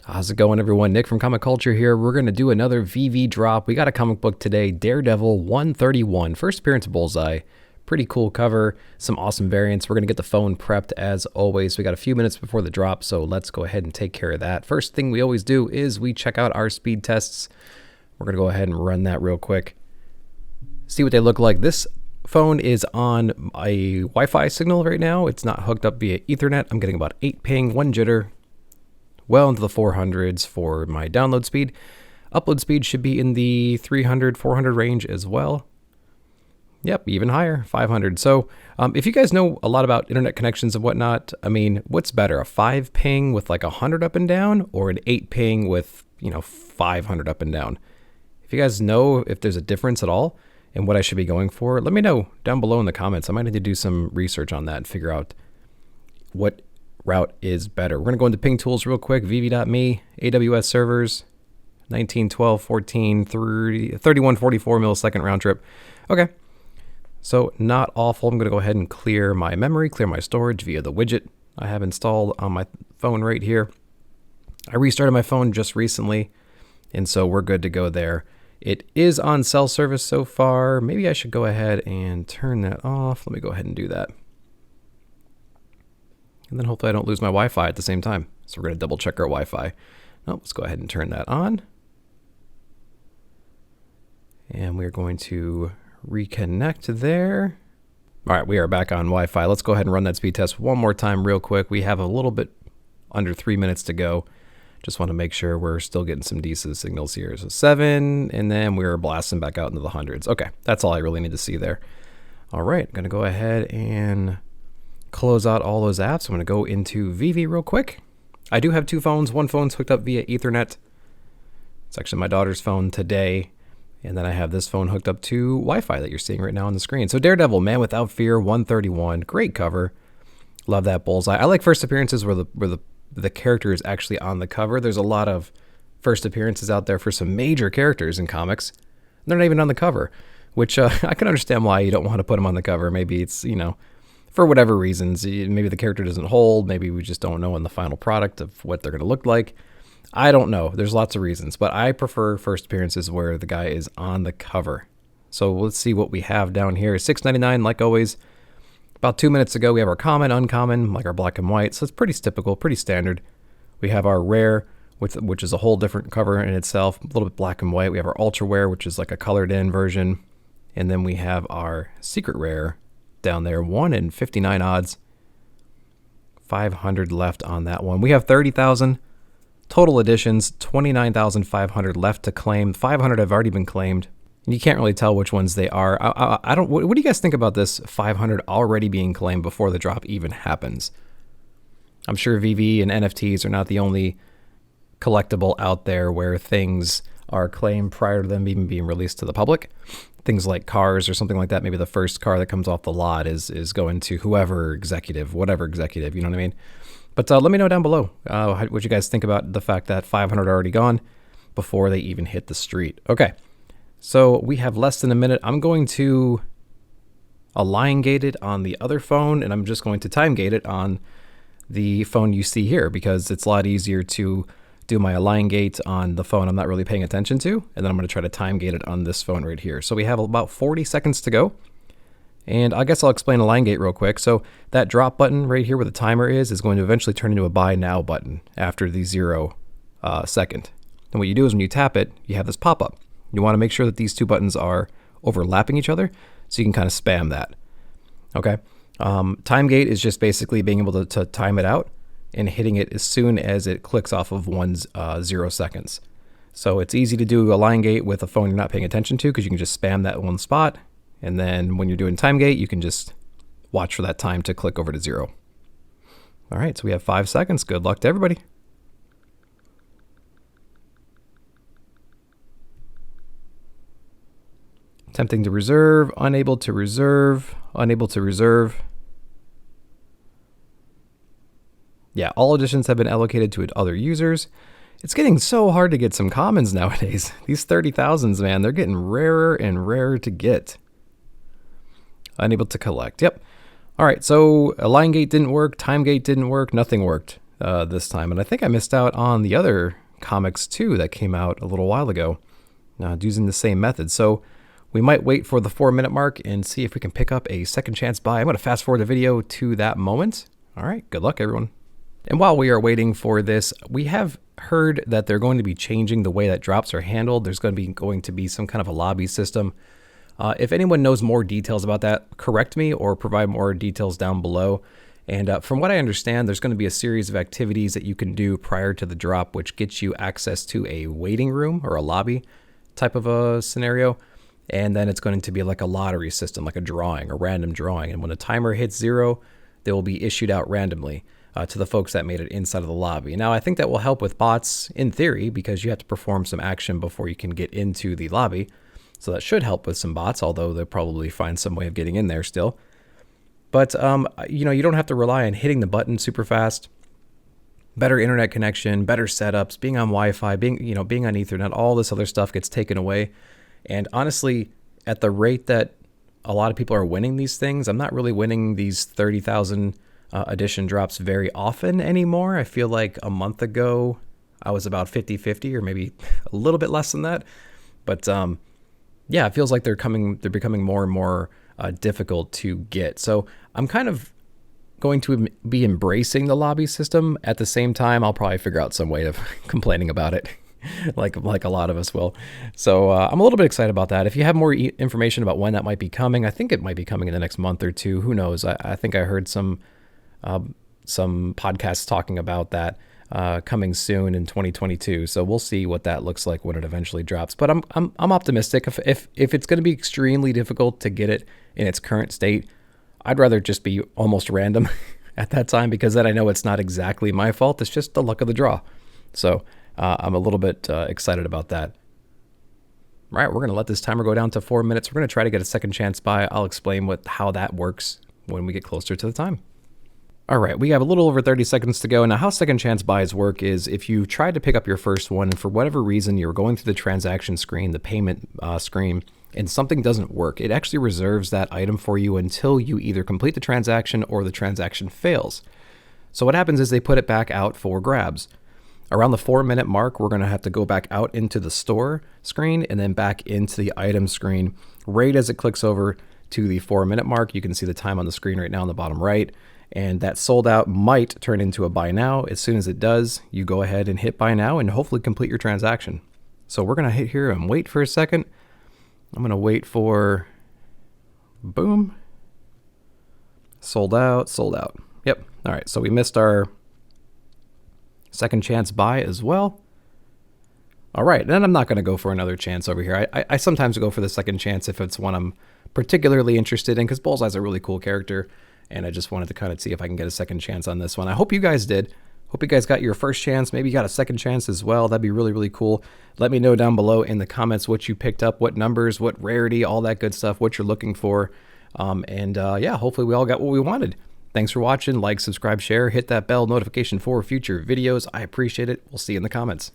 How's it going, everyone? Nick from Comic Culture here. We're going to do another VV drop. We got a comic book today, Daredevil 131. First appearance of Bullseye. Pretty cool cover, some awesome variants. We're going to get the phone prepped as always. We got a few minutes before the drop, so let's go ahead and take care of that. First thing we always do is we check out our speed tests. We're going to go ahead and run that real quick. See what they look like. This phone is on a Wi-Fi signal right now. It's not hooked up via Ethernet. I'm getting about 8 ping, 1 jitter. Well into the 400s for my download speed. Upload speed should be in the 300, 400 range as well. Yep, even higher, 500. So if you guys know a lot about internet connections and whatnot, I mean, what's better, a 5 ping with like 100 up and down, or an 8 ping with, 500 up and down? If you guys know if there's a difference at all and what I should be going for, let me know down below in the comments. I might need to do some research on that and figure out what route is better. We're going to go into ping tools real quick. Veve.me, AWS servers, 1912, 14, 30, 3144 millisecond round trip. Okay, so not awful. I'm going to go ahead and clear my memory, clear my storage via the widget I have installed on my phone right here. I restarted my phone just recently, and so we're good to go there. It is on cell service so far. Maybe I should go ahead and turn that off. Let me go ahead and do that. And then hopefully I don't lose my Wi-Fi at the same time. So we're going to double check our Wi-Fi. No, let's go ahead and turn that on. And we're going to reconnect there. All right, we are back on Wi-Fi. Let's go ahead and run that speed test one more time real quick. We have a little bit under 3 minutes to go. Just want to make sure we're still getting some decent signals here. So 7, and then we're blasting back out into the hundreds. Okay, that's all I really need to see there. All right, I'm going to go ahead and close out all those apps. I'm going to go into Veve real quick. I do have 2 phones. One phone's hooked up via Ethernet. It's actually my daughter's phone today. And then I have this phone hooked up to Wi-Fi that you're seeing right now on the screen. So Daredevil, Man Without Fear, 131. Great cover. Love that Bullseye. I like first appearances where the character is actually on the cover. There's a lot of first appearances out there for some major characters in comics. They're not even on the cover, which I can understand why you don't want to put them on the cover. Maybe it's, for whatever reasons, maybe the character doesn't hold, maybe we just don't know in the final product of what they're going to look like. I don't know. There's lots of reasons, but I prefer first appearances where the guy is on the cover. So let's see what we have down here. $6.99, like always. About 2 minutes ago, we have our common, uncommon, like our black and white. So it's pretty typical, pretty standard. We have our rare, which is a whole different cover in itself, a little bit black and white. We have our ultra rare, which is like a colored in version. And then we have our secret rare down there, 1 in 59 odds, 500 left on that one. We have 30,000 total editions, 29,500 left to claim. 500 have already been claimed. You can't really tell which ones they are. I don't. What do you guys think about this 500 already being claimed before the drop even happens? I'm sure VV and NFTs are not the only collectible out there where things are claimed prior to them even being released to the public. Things like cars or something like that. Maybe the first car that comes off the lot is going to whoever executive, whatever executive, you know what I mean? But let me know down below what you guys think about the fact that 500 are already gone before they even hit the street. Okay, so we have less than a minute. I'm going to align gate it on the other phone, and I'm just going to time gate it on the phone you see here because it's a lot easier to do my align gate on the phone I'm not really paying attention to, and then I'm going to try to time gate it on this phone right here. So we have about 40 seconds to go, and I guess I'll explain align gate real quick. So that drop button right here where the timer is going to eventually turn into a buy now button after the 0 second. And what you do is when you tap it, you have this pop-up. You want to make sure that these 2 buttons are overlapping each other, so you can kind of spam that. Okay. Time gate is just basically being able to time it out and hitting it as soon as it clicks off of 0 seconds. So it's easy to do a line gate with a phone you're not paying attention to because you can just spam that one spot. And then when you're doing time gate, you can just watch for that time to click over to 0. All right, so we have 5 seconds. Good luck to everybody. Attempting to reserve, unable to reserve, unable to reserve. Yeah, all editions have been allocated to other users. It's getting so hard to get some commons nowadays. These 30,000s, man, they're getting rarer and rarer to get. Unable to collect. Yep. All right, so align gate didn't work, time gate didn't work, nothing worked. this time. And I think I missed out on the other comics too that came out a little while ago using the same method. So we might wait for the 4-minute mark and see if we can pick up a second chance buy. I'm going to fast forward the video to that moment. All right, good luck everyone. And while we are waiting for this, we have heard that they're going to be changing the way that drops are handled. There's going to be some kind of a lobby system. If anyone knows more details about that, correct me or provide more details down below. And from what I understand, there's going to be a series of activities that you can do prior to the drop, which gets you access to a waiting room or a lobby type of a scenario. And then it's going to be like a lottery system, like a drawing, a random drawing. And when a timer hits 0, they will be issued out randomly to the folks that made it inside of the lobby. Now, I think that will help with bots in theory, because you have to perform some action before you can get into the lobby. So that should help with some bots, although they'll probably find some way of getting in there still. But, you don't have to rely on hitting the button super fast. Better internet connection, better setups, being on Wi-Fi, being on Ethernet, all this other stuff gets taken away. And honestly, at the rate that a lot of people are winning these things, I'm not really winning these 30,000 edition drops very often anymore. I feel like a month ago, I was about 50-50 or maybe a little bit less than that. But yeah, it feels like they're becoming more and more difficult to get. So I'm kind of going to be embracing the lobby system. At the same time, I'll probably figure out some way of complaining about it. like a lot of us will. So I'm a little bit excited about that. If you have more information about when that might be coming, I think it might be coming in the next month or two. Who knows? I think I heard some podcasts talking about that coming soon in 2022. So we'll see what that looks like when it eventually drops. But I'm optimistic. If it's going to be extremely difficult to get it in its current state, I'd rather just be almost random at that time, because then I know it's not exactly my fault. It's just the luck of the draw. So I'm a little bit excited about that. All right, we're going to let this timer go down to 4 minutes. We're going to try to get a second chance buy. I'll explain how that works when we get closer to the time. All right, we have a little over 30 seconds to go. Now, how second chance buys work is if you tried to pick up your first one and for whatever reason you're going through the transaction screen, the payment screen, and something doesn't work, it actually reserves that item for you until you either complete the transaction or the transaction fails. So what happens is they put it back out for grabs. Around the 4-minute mark, we're going to have to go back out into the store screen and then back into the item screen. Right as it clicks over to the 4-minute mark, you can see the time on the screen right now on the bottom right. And that sold out might turn into a buy now. As soon as it does, you go ahead and hit buy now and hopefully complete your transaction. So we're going to hit here and wait for a second. I'm going to wait for, boom, sold out, sold out. Yep. All right. So we missed our second chance buy as well. All right. And I'm not going to go for another chance over here. I sometimes go for the second chance if it's one I'm particularly interested in, because Bullseye's a really cool character. And I just wanted to kind of see if I can get a second chance on this one. I hope you guys did. Hope you guys got your first chance. Maybe you got a second chance as well. That'd be really, really cool. Let me know down below in the comments what you picked up, what numbers, what rarity, all that good stuff, what you're looking for. Yeah, hopefully we all got what we wanted. Thanks for watching. Like, subscribe, share, hit that bell notification for future videos. I appreciate it. We'll see you in the comments.